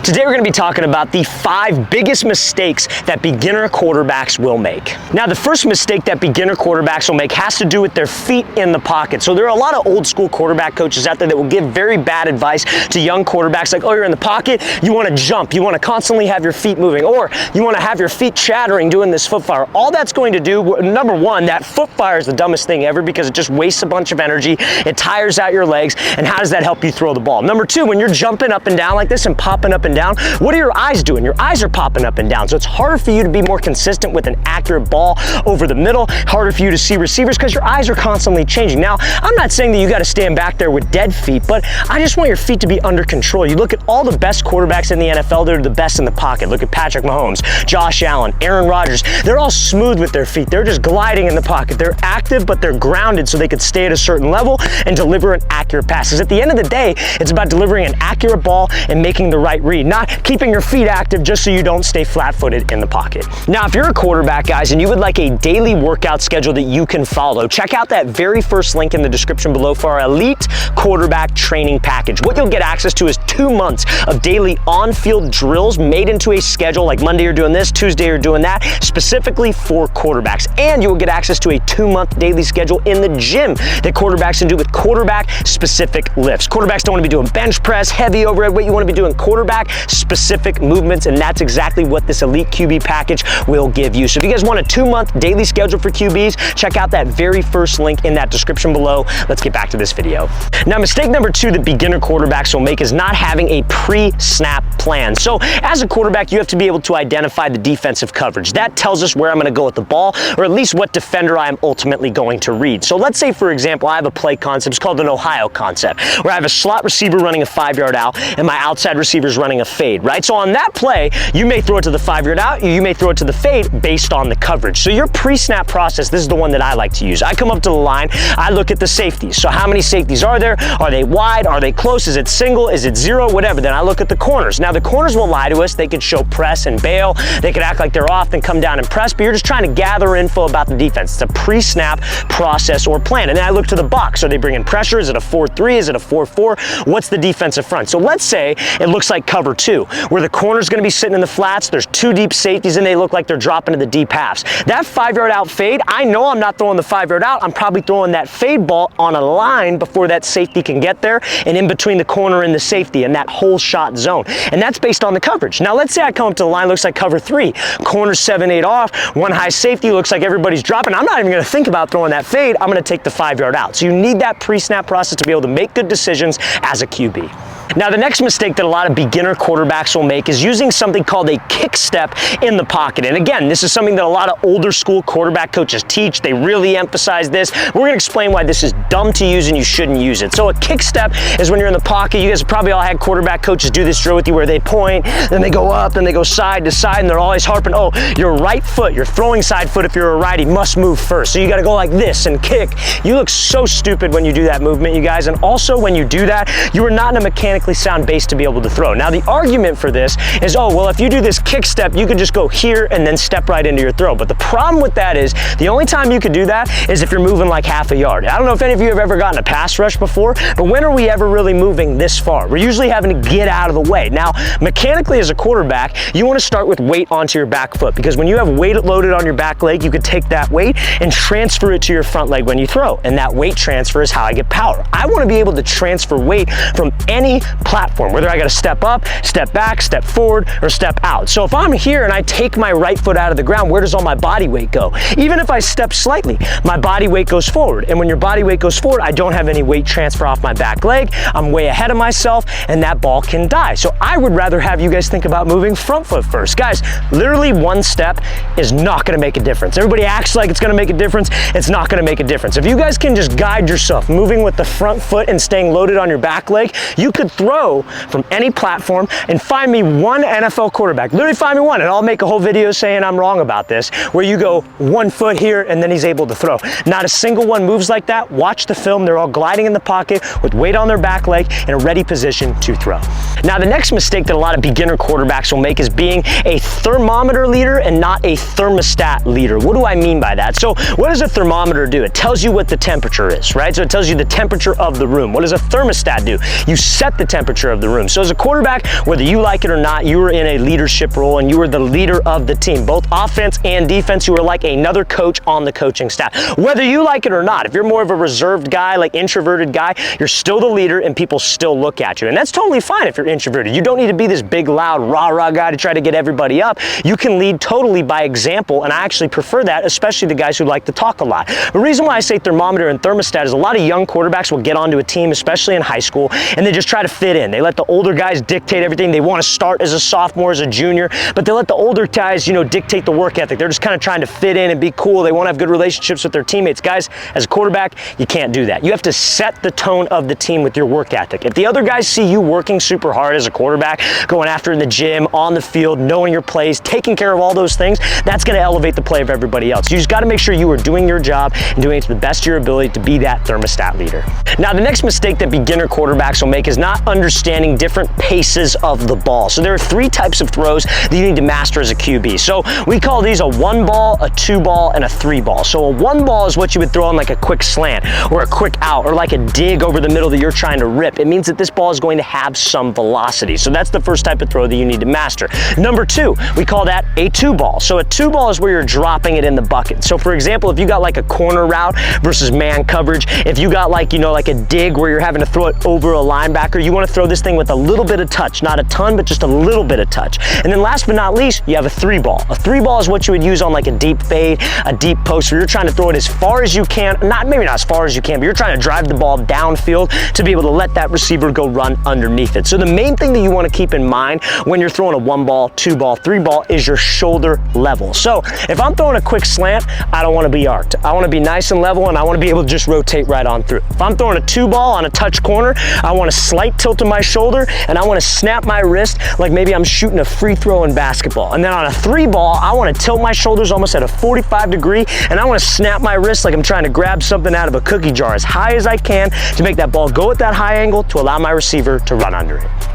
Today we're going to be talking about the 5 biggest mistakes that beginner quarterbacks will make. Now, the first mistake that beginner quarterbacks will make has to do with their feet in the pocket. So there are a lot of old school quarterback coaches out there that will give very bad advice to young quarterbacks like, oh, you're in the pocket, you want to jump, you want to constantly have your feet moving, or you want to have your feet chattering doing this foot fire. All that's going to do, number one, that foot fire is the dumbest thing ever because it just wastes a bunch of energy, it tires out your legs, and how does that help you throw the ball? Number two, when you're jumping up and down like this and popping up and down, what are your eyes doing? Your eyes are popping up and down. So it's harder for you to be more consistent with an accurate ball over the middle, harder for you to see receivers because your eyes are constantly changing. Now, I'm not saying that you got to stand back there with dead feet, but I just want your feet to be under control. You look at all the best quarterbacks in the NFL, they're the best in the pocket. Look at Patrick Mahomes, Josh Allen, Aaron Rodgers. They're all smooth with their feet. They're just gliding in the pocket. They're active, but they're grounded so they could stay at a certain level and deliver an accurate pass. Because at the end of the day, it's about delivering an accurate ball and making the right read, not keeping your feet active just so you don't stay flat-footed in the pocket. Now, if you're a quarterback, guys, and you would like a daily workout schedule that you can follow, check out that very first link in the description below for our elite quarterback training package. What you'll get access to is 2 months of daily on-field drills made into a schedule, like Monday you're doing this, Tuesday you're doing that, specifically for quarterbacks. And you will get access to a 2-month daily schedule in the gym that quarterbacks can do with quarterback-specific lifts. Quarterbacks don't want to be doing bench press, heavy overhead weight. You want to be doing quarterback-specific movements, and that's exactly what this elite QB package will give you. So if you guys want a 2-month daily schedule for QBs, check out that very first link in that description below. Let's get back to this video. Now, mistake number 2 that beginner quarterbacks will make is not having a pre-snap plan. So as a quarterback, you have to be able to identify the defensive coverage. That tells us where I'm going to go with the ball, or at least what defender I am ultimately going to read. So let's say, for example, I have a play concept. It's called an Ohio concept, where I have a slot receiver running a 5-yard out and my outside receiver is running a fade, right? So on that play, you may throw it to the 5-yard out, you may throw it to the fade based on the coverage. So your pre-snap process, this is the one that I like to use. I come up to the line, I look at the safeties. So how many safeties are there? Are they wide? Are they close? Is it single? Is it zero? Whatever. Then I look at the corners. Now the corners will lie to us. They could show press and bail. They could act like they're off and come down and press, but you're just trying to gather info about the defense. It's a pre-snap process or plan. And then I look to the box. Are they bringing pressure? Is it a 4-3? Is it a 4-4? What's the defensive front? So let's say it looks like cover 2, where the corner's going to be sitting in the flats. There's 2 deep safeties and they look like they're dropping to the deep halves. That 5-yard out fade, I know I'm not throwing the 5-yard out. I'm probably throwing that fade ball on a line before that safety can get there and in between the corner and the safety in that whole shot zone. And that's based on the coverage. Now let's say I come up to the line, looks like cover 3, corner 7-8 off, 1 high safety, looks like everybody's dropping. I'm not even going to think about throwing that fade. I'm going to take the 5-yard out. So you need that pre-snap process to be able to make good decisions as a QB. Now, the next mistake that a lot of beginner quarterbacks will make is using something called a kick step in the pocket. And again, this is something that a lot of older school quarterback coaches teach. They really emphasize this. We're going to explain why this is dumb to use and you shouldn't use it. So a kick step is when you're in the pocket. You guys have probably all had quarterback coaches do this drill with you where they point, then they go up, then they go side to side, and they're always harping, oh, your right foot, your throwing side foot, if you're a righty, must move first. So you got to go like this and kick. You look so stupid when you do that movement, you guys. And also when you do that, you are not in a mechanically sound base to be able to throw. Now the argument for this is, oh, well, if you do this kick step, you could just go here and then step right into your throw. But the problem with that is the only time you could do that is if you're moving like half a yard. I don't know if any of you have ever gotten a pass rush before, but when are we ever really moving this far? We're usually having to get out of the way. Now, mechanically as a quarterback, you want to start with weight onto your back foot, because when you have weight loaded on your back leg, you could take that weight and transfer it to your front leg when you throw. And that weight transfer is how I get power. I want to be able to transfer weight from any platform, whether I got to step up, step back, step forward, or step out. So if I'm here and I take my right foot out of the ground, where does all my body weight go? Even if I step slightly, my body weight goes forward. And when your body weight goes forward, I don't have any weight transfer off my back leg. I'm way ahead of myself, and that ball can die. So I would rather have you guys think about moving front foot first. Guys, literally 1 step is not going to make a difference. Everybody acts like it's going to make a difference. It's not going to make a difference. If you guys can just guide yourself, moving with the front foot and staying loaded on your back leg, you could throw from any platform. And find me one NFL quarterback, literally find me one, and I'll make a whole video saying I'm wrong about this, where you go 1 foot here and then he's able to throw. Not a single one moves like that. Watch the film. They're all gliding in the pocket with weight on their back leg in a ready position to throw. Now, the next mistake that a lot of beginner quarterbacks will make is being a thermometer leader and not a thermostat leader. What do I mean by that? So what does a thermometer do? It tells you what the temperature is, right? So it tells you the temperature of the room. What does a thermostat do? You set the temperature of the room. So as a quarterback, whether you like it or not, you are in a leadership role and you are the leader of the team, both offense and defense. You are like another coach on the coaching staff. Whether you like it or not, if you're more of a reserved guy, like introverted guy, you're still the leader and people still look at you. And that's totally fine if you're introverted. You don't need to be this big, loud, rah-rah guy to try to get everybody up. You can lead totally by example, and I actually prefer that, especially the guys who like to talk a lot. The reason why I say thermometer and thermostat is a lot of young quarterbacks will get onto a team, especially in high school, and they just try to fit in. They let the older guys dictate everything. They want to start as a sophomore, as a junior, but they let the older guys, dictate the work ethic. They're just kind of trying to fit in and be cool. They want to have good relationships with their teammates. Guys, as a quarterback, you can't do that. You have to set the tone of the team with your work ethic. If the other guys see you working super hard as a quarterback, going after in the gym, on the field, knowing your plays, taking care of all those things, that's going to elevate the play of everybody else. You just got to make sure you are doing your job and doing it to the best of your ability to be that thermostat leader. Now, the next mistake that beginner quarterbacks will make is not understanding different paces of the ball. So there are 3 types of throws that you need to master as a QB. So we call these a 1 ball, a 2 ball, and a 3 ball. So a 1 ball is what you would throw on like a quick slant or a quick out or like a dig over the middle that you're trying to rip. It means that this ball is going to have some velocity. So that's the first type of throw that you need to master. Number 2, we call that a 2 ball. So a 2 ball is where you're dropping it in the bucket. So for example, if you got like a corner route versus man coverage, if you got like, like a dig where you're having to throw it over a linebacker, you want to throw this thing with a little bit of touch, not a ton, but just a little bit of touch. And then last but not least, you have a 3 ball. A 3 ball is what you would use on like a deep fade, a deep post, where you're trying to throw it as far as you can, maybe not as far as you can, but you're trying to drive the ball downfield to be able to let that receiver go run underneath it. So the main thing that you want to keep in mind when you're throwing a 1 ball, 2 ball, 3 ball is your shoulder level. So if I'm throwing a quick slant, I don't want to be arced. I want to be nice and level, and I want to be able to just rotate right on through. If I'm throwing a 2 ball on a touch corner, I want a slight tilt in my shoulder, and I want to snap my wrist like maybe I'm shooting a free throw in basketball. And then on a 3 ball, I want to tilt my shoulders almost at a 45 degree, and I want to snap my wrist like I'm trying to grab something out of a cookie jar as high as I can to make that ball go at that high angle to allow my receiver to run under it.